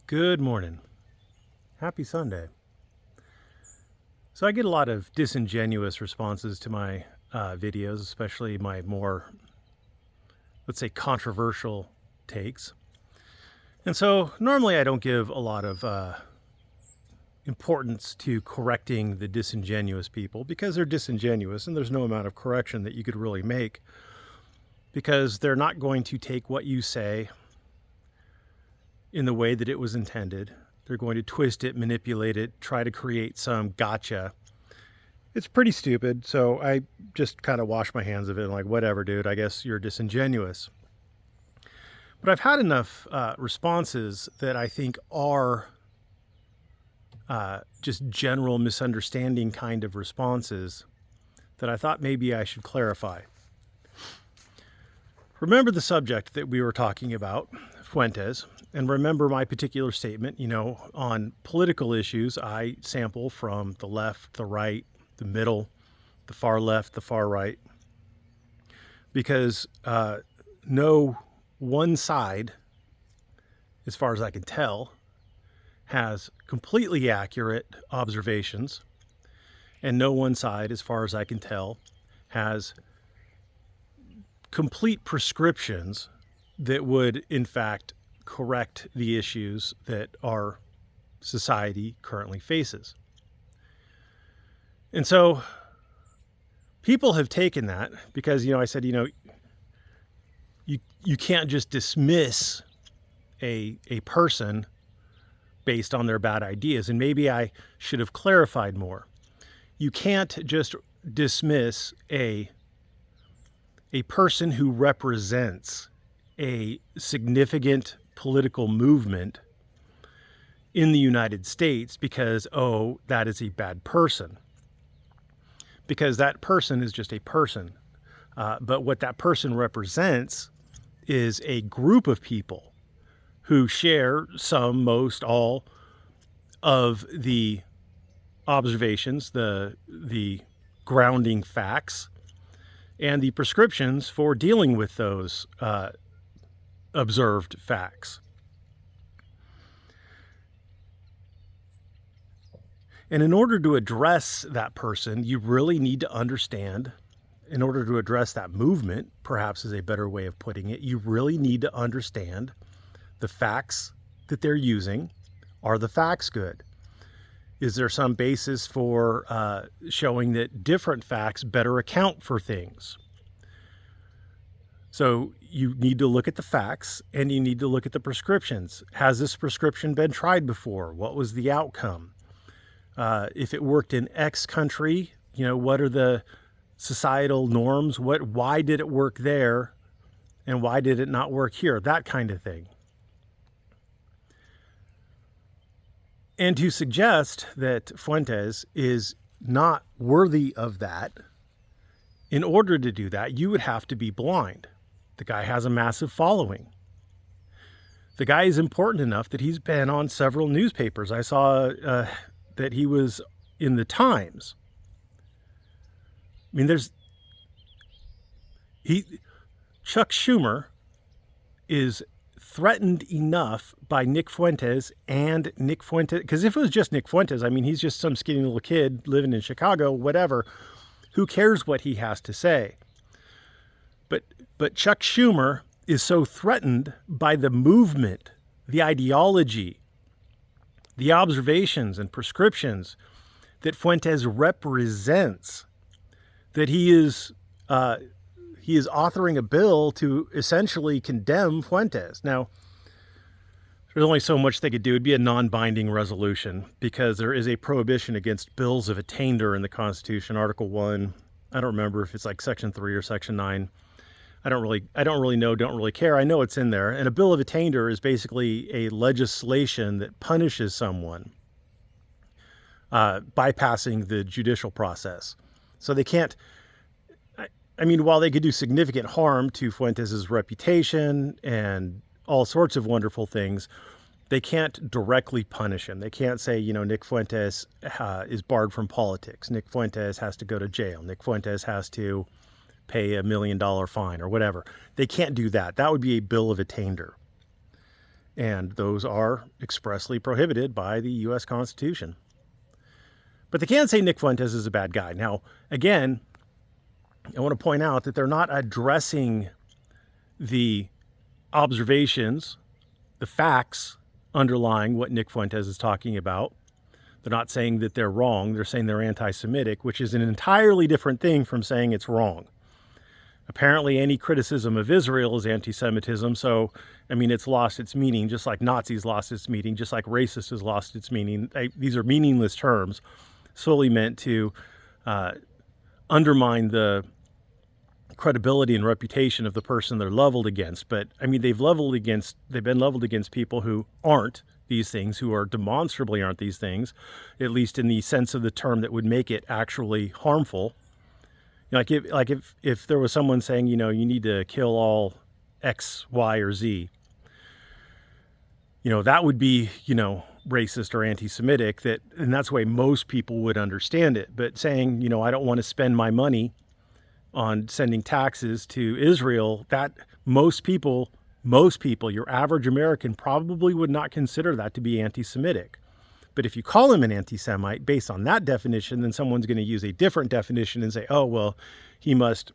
Good morning. Happy Sunday. So I get a lot of disingenuous responses to my videos, especially my more, let's say, controversial takes. And so normally I don't give a lot of importance to correcting the disingenuous people because they're disingenuous and there's no amount of correction that you could really make because they're not going to take what you say in the way that it was intended. They're going to twist it, manipulate it, try to create some gotcha. It's pretty stupid, so I just kind of wash my hands of it and like, whatever, dude, I guess you're disingenuous. But I've had enough responses that I think are just general misunderstanding kind of responses that I thought maybe I should clarify. Remember the subject that we were talking about, Fuentes, and remember my particular statement, on political issues, I sample from the left, the right, the middle, the far left, the far right, because no one side, as far as I can tell, has completely accurate observations, and no one side, as far as I can tell, has complete prescriptions that would, in fact, correct the issues that our society currently faces. And so people have taken that because, I said, you can't just dismiss a person based on their bad ideas. And maybe I should have clarified more. You can't just dismiss a person who represents a significant political movement in the United States because, that is a bad person. Because that person is just a person. But what that person represents is a group of people who share some, most, all of the observations, the grounding facts, and the prescriptions for dealing with those observed facts. And in order to address that person, you really need to understand, in order to address that movement, perhaps is a better way of putting it, you really need to understand the facts that they're using. Are the facts good? Is there some basis for showing that different facts better account for things? So you need to look at the facts and you need to look at the prescriptions. Has this prescription been tried before? What was the outcome? If it worked in X country, what are the societal norms? Why did it work there? And why did it not work here? That kind of thing. And to suggest that Fuentes is not worthy of that, in order to do that, you would have to be blind. The guy has a massive following. The guy is important enough that he's been on several newspapers. I saw that he was in the Times. I mean, Chuck Schumer is threatened enough by Nick Fuentes, because if it was just Nick Fuentes, he's just some skinny little kid living in Chicago, whatever. Who cares what he has to say? But Chuck Schumer is so threatened by the movement, the ideology, the observations and prescriptions that Fuentes represents, that he is authoring a bill to essentially condemn Fuentes. Now, there's only so much they could do. It'd be a non-binding resolution because there is a prohibition against bills of attainder in the Constitution, Article 1. I don't remember if it's like Section 3 or Section 9. I don't really know, don't really care. I know it's in there. And a bill of attainder is basically a legislation that punishes someone, bypassing the judicial process. So they can't, while they could do significant harm to Fuentes' reputation and all sorts of wonderful things, they can't directly punish him. They can't say, Nick Fuentes is barred from politics. Nick Fuentes has to go to jail. Nick Fuentes has to pay $1 million fine or whatever. They can't do that. That would be a bill of attainder. And those are expressly prohibited by the U.S. Constitution. But they can't say Nick Fuentes is a bad guy. Now, again, I want to point out that they're not addressing the observations, the facts underlying what Nick Fuentes is talking about. They're not saying that they're wrong. They're saying they're anti-Semitic, which is an entirely different thing from saying it's wrong. Apparently, any criticism of Israel is anti-Semitism. So, I mean, it's lost its meaning, just like Nazis lost its meaning, just like racist has lost its meaning. These are meaningless terms solely meant to undermine the credibility and reputation of the person they're leveled against. But, I mean, they've been leveled against people who aren't these things, who are demonstrably aren't these things, at least in the sense of the term that would make it actually harmful. If there was someone saying, you need to kill all X, Y, or Z, that would be, racist or anti-Semitic, and that's the way most people would understand it. But saying, I don't want to spend my money on sending taxes to Israel, that most people, your average American probably would not consider that to be anti-Semitic. But if you call him an anti-Semite based on that definition, then someone's going to use a different definition and say, oh, well, he must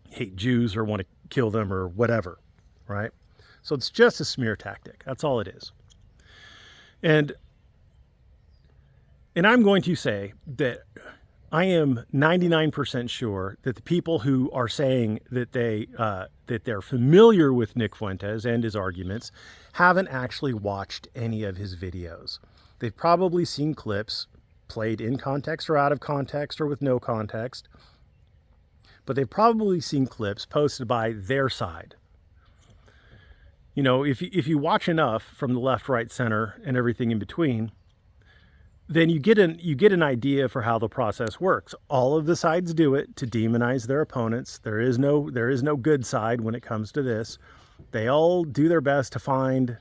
hate Jews or want to kill them or whatever, right? So it's just a smear tactic. That's all it is. And I'm going to say that I am 99% sure that the people who are saying that they're familiar with Nick Fuentes and his arguments haven't actually watched any of his videos. They've probably seen clips played in context or out of context or with no context, but they've probably seen clips posted by their side. If you watch enough from the left, right, center, and everything in between, then you get an idea for how the process works. All of the sides do it to demonize their opponents. There is no good side when it comes to this. They all do their best to find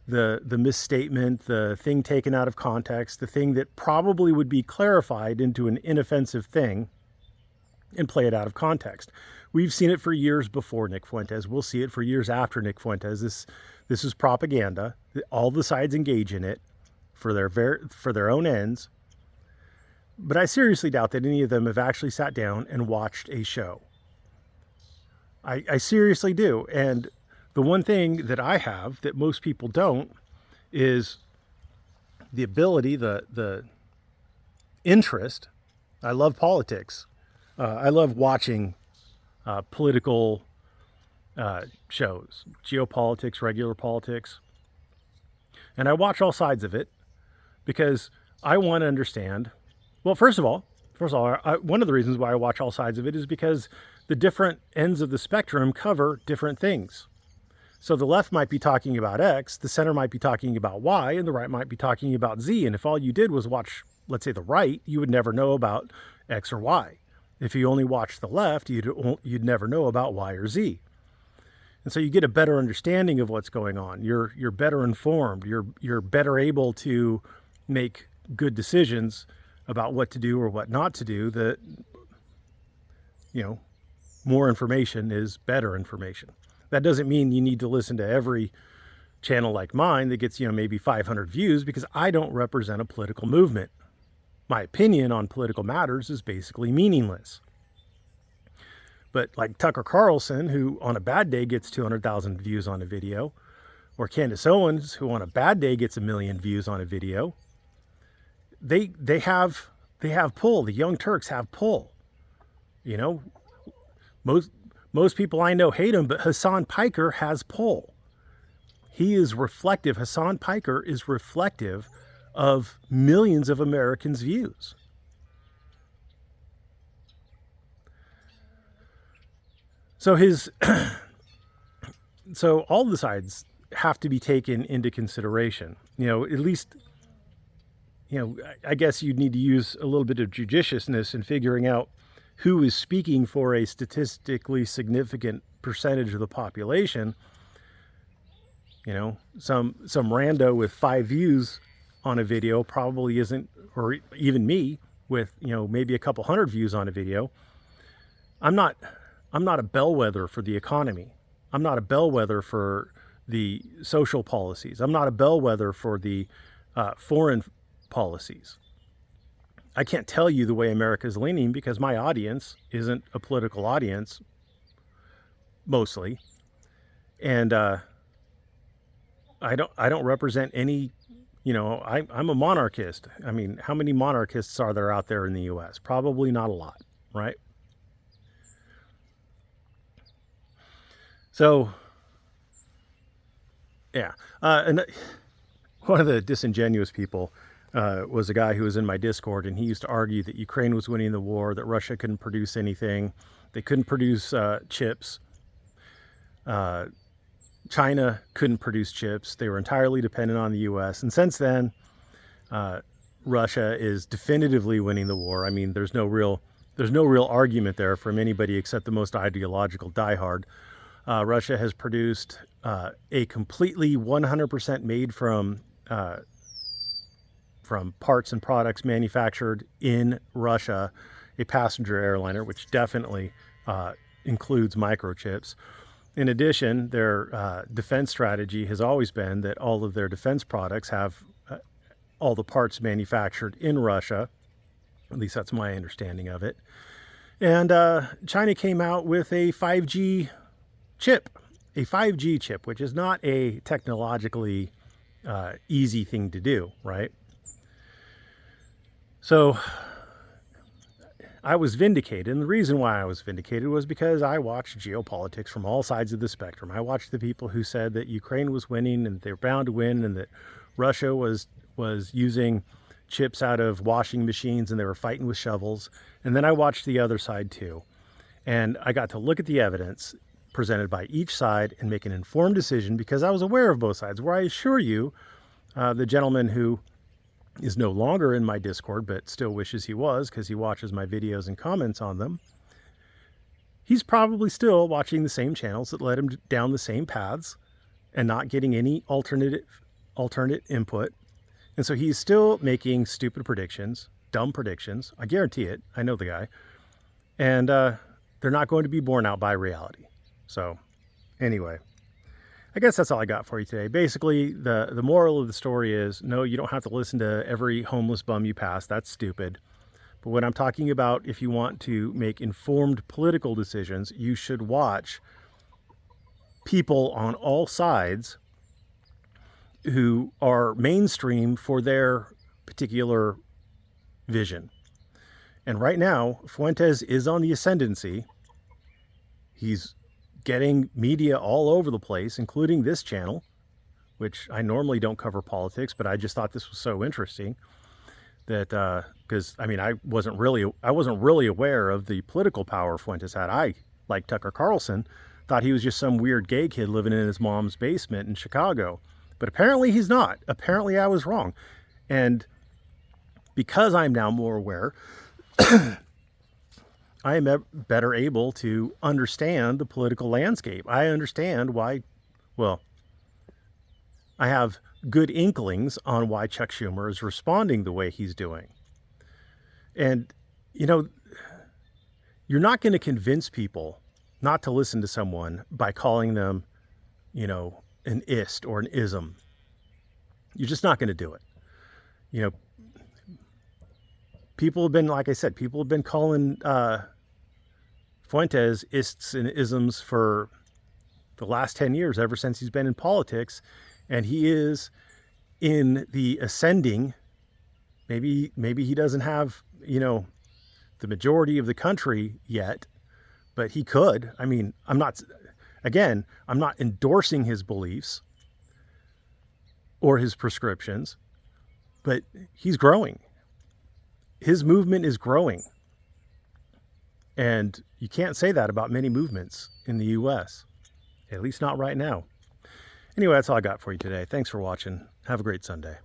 the misstatement, the thing taken out of context, the thing that probably would be clarified into an inoffensive thing, and play it out of context. We've seen it for years before Nick Fuentes. We'll see it for years after Nick Fuentes. This is propaganda. All the sides engage in it for their own ends. But I seriously doubt that any of them have actually sat down and watched a show. I seriously do. And the one thing that I have that most people don't is the ability, the interest. I love politics. I love watching political shows, geopolitics, regular politics. And I watch all sides of it because I want to understand. Well, first of all, one of the reasons why I watch all sides of it is because the different ends of the spectrum cover different things. So the left might be talking about X, the center might be talking about Y, and the right might be talking about Z. And if all you did was watch, let's say, the right, you would never know about X or Y. If you only watched the left, you'd never know about Y or Z. And so you get a better understanding of what's going on. You're better informed. You're better able to make good decisions about what to do or what not to do. More information is better information. That doesn't mean you need to listen to every channel like mine that gets, maybe 500 views, because I don't represent a political movement. My opinion on political matters is basically meaningless. But like Tucker Carlson, who on a bad day gets 200,000 views on a video, or Candace Owens, who on a bad day gets 1 million views on a video, they have pull. The Young Turks have pull. Most people I know hate him, but Hassan Piker has pull. He is reflective. Hassan Piker is reflective of millions of Americans' views. So all the sides have to be taken into consideration. At least, I guess you'd need to use a little bit of judiciousness in figuring out who is speaking for a statistically significant percentage of the population. Some rando with 5 views on a video probably isn't, or even me with, maybe a couple hundred views on a video. I'm not a bellwether for the economy. I'm not a bellwether for the social policies. I'm not a bellwether for the foreign policies. I can't tell you the way America's leaning because my audience isn't a political audience, mostly, and I don't represent any. I'm a monarchist. I mean, how many monarchists are there out there in the U.S.? Probably not a lot, right? So, yeah, and one of the disingenuous people was a guy who was in my Discord, and he used to argue that Ukraine was winning the war, that Russia couldn't produce anything, they couldn't produce chips. China couldn't produce chips. They were entirely dependent on the U.S. And since then, Russia is definitively winning the war. I mean, there's no real argument there from anybody except the most ideological diehard. Russia has produced a completely 100% made from parts and products manufactured in Russia, a passenger airliner, which definitely includes microchips. In addition, their defense strategy has always been that all of their defense products have all the parts manufactured in Russia. At least that's my understanding of it. And China came out with a 5G chip, which is not a technologically easy thing to do, right? So I was vindicated, and the reason why I was vindicated was because I watched geopolitics from all sides of the spectrum. I watched the people who said that Ukraine was winning and they're bound to win, and that Russia was using chips out of washing machines and they were fighting with shovels. And then I watched the other side too. And I got to look at the evidence presented by each side and make an informed decision because I was aware of both sides, where I assure you, the gentleman who is no longer in my Discord, but still wishes he was because he watches my videos and comments on them. He's probably still watching the same channels that led him down the same paths and not getting any alternate input. And so he's still making stupid predictions, dumb predictions. I guarantee it. I know the guy. And they're not going to be borne out by reality. So anyway, I guess that's all I got for you today. Basically, the moral of the story is, no, you don't have to listen to every homeless bum you pass. That's stupid. But when I'm talking about if you want to make informed political decisions, you should watch people on all sides who are mainstream for their particular vision. And right now, Fuentes is on the ascendancy. He's getting media all over the place, including this channel, which I normally don't cover politics, but I just thought this was so interesting that because I mean I wasn't really aware of the political power Fuentes had. I, like Tucker Carlson, thought he was just some weird gay kid living in his mom's basement in Chicago, but apparently he's not. Apparently I was wrong, and because I'm now more aware, I am better able to understand the political landscape. I understand why, well, I have good inklings on why Chuck Schumer is responding the way he's doing. And, you're not going to convince people not to listen to someone by calling them, an ist or an ism. You're just not going to do it. People have been, like I said, people have been calling Fuentes ists and isms for the last 10 years, ever since he's been in politics. And he is in the ascending. Maybe he doesn't have, the majority of the country yet, but he could. I mean, I'm not endorsing his beliefs or his prescriptions, but he's growing. His movement is growing. And you can't say that about many movements in the U.S., at least not right now. Anyway, that's all I got for you today. Thanks for watching. Have a great Sunday.